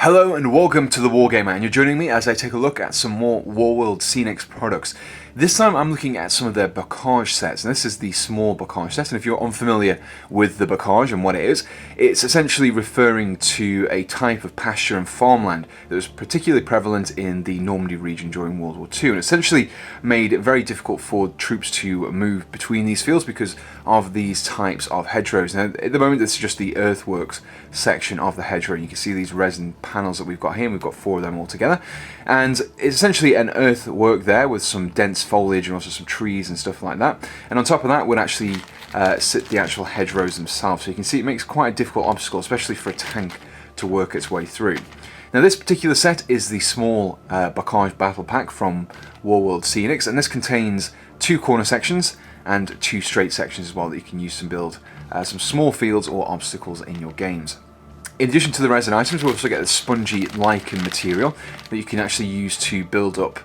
Hello and welcome to the Wargamer, and you're joining me as I take a look at some more War World Scenics products. This time I'm looking at some of their Bocage sets, and this is the small Bocage set, and if you're unfamiliar with the Bocage and what it is, it's essentially referring to a type of pasture and farmland that was particularly prevalent in the Normandy region during World War II, and essentially made it very difficult for troops to move between these fields because of these types of hedgerows. Now at the moment this is just the earthworks section of the hedgerow, and you can see these resin panels that we've got here, and we've got 4 of them all together, and it's essentially an earthwork there with some dense foliage and also some trees and stuff like that, and on top of that would actually sit the actual hedgerows themselves. So you can see it makes quite a difficult obstacle, especially for a tank to work its way through. Now this particular set is the small Bocage battle pack from War World Scenics, and this contains 2 corner sections and 2 straight sections as well that you can use to build some small fields or obstacles in your games. In addition to the resin items, we also get the spongy lichen material that you can actually use to build up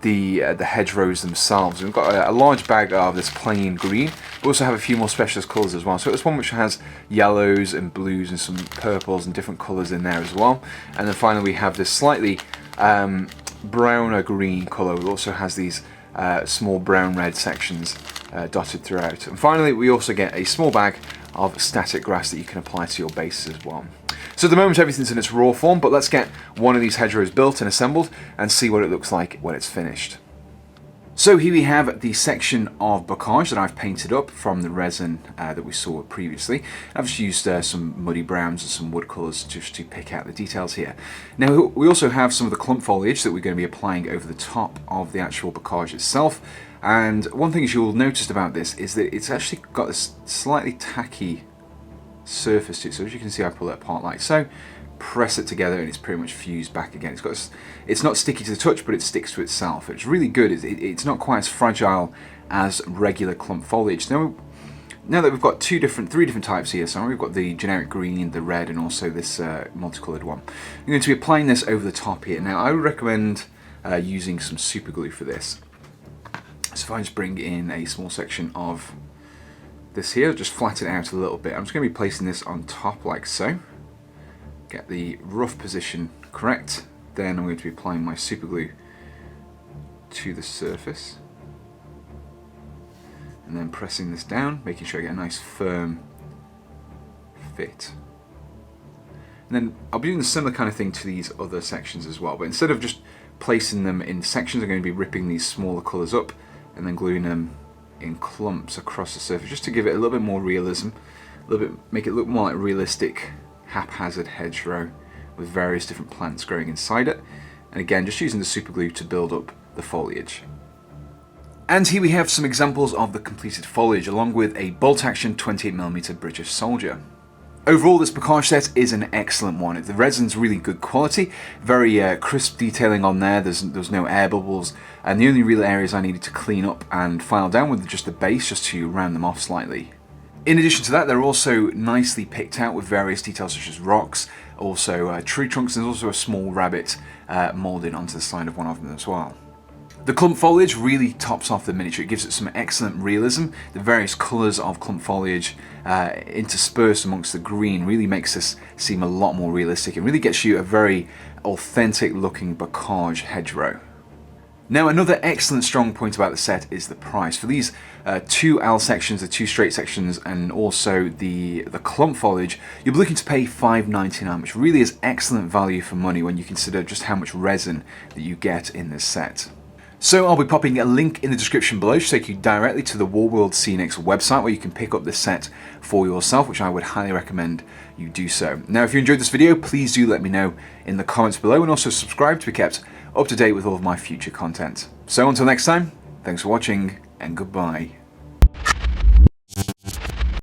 the hedgerows themselves. We've got a large bag of this plain green. We also have a few more specialist colours as well. So it's one which has yellows and blues and some purples and different colours in there as well. And then finally we have this slightly browner green colour. It also has these small brown-red sections dotted throughout. And finally we also get a small bag of static grass that you can apply to your bases as well. So at the moment everything's in its raw form, but let's get one of these hedgerows built and assembled and see what it looks like when it's finished. So here we have the section of Bocage that I've painted up from the resin that we saw previously. I've just used some muddy browns and some wood colours just to pick out the details here. Now we also have some of the clump foliage that we're going to be applying over the top of the actual Bocage itself. And one thing you'll notice about this is that it's actually got this slightly tacky surface to it. So as you can see, I pull it apart like so, press it together, and it's pretty much fused back again. It's not sticky to the touch, but it sticks to itself. It's really good. It's not quite as fragile as regular clump foliage. Now that we've got 3 different types here, so we've got the generic green, the red, and also this multicoloured one. I'm going to be applying this over the top here. Now I would recommend using some super glue for this. So if I just bring in a small section of this here, just flatten it out a little bit. I'm just going to be placing this on top like so. Get the rough position correct. Then I'm going to be applying my super glue to the surface. And then pressing this down, making sure I get a nice firm fit. And then I'll be doing a similar kind of thing to these other sections as well. But instead of just placing them in sections, I'm going to be ripping these smaller colours up and then gluing them in clumps across the surface, just to give it a little bit more realism, make it look more like realistic haphazard hedgerow with various different plants growing inside it. And again, just using the super glue to build up the foliage. And here we have some examples of the completed foliage, along with a bolt action 28mm British soldier. Overall, this Bocage set is an excellent one. The resin's really good quality, very crisp detailing on there. There's no air bubbles, and the only real areas I needed to clean up and file down with just the base, just to round them off slightly. In addition to that, they're also nicely picked out with various details such as rocks, also tree trunks, and there's also a small rabbit moulded onto the side of one of them as well. The clump foliage really tops off the miniature. It gives it some excellent realism. The various colours of clump foliage interspersed amongst the green really makes this seem a lot more realistic. It really gets you a very authentic looking Bocage hedgerow. Now another excellent strong point about the set is the price. For these 2 L sections, the 2 straight sections, and also the clump foliage, you'll be looking to pay $5.99, which really is excellent value for money when you consider just how much resin that you get in this set. So I'll be popping a link in the description below to take you directly to the War World Scenics website where you can pick up this set for yourself, which I would highly recommend you do so. Now if you enjoyed this video, please do let me know in the comments below, and also subscribe to be kept up to date with all of my future content. So until next time, thanks for watching and goodbye.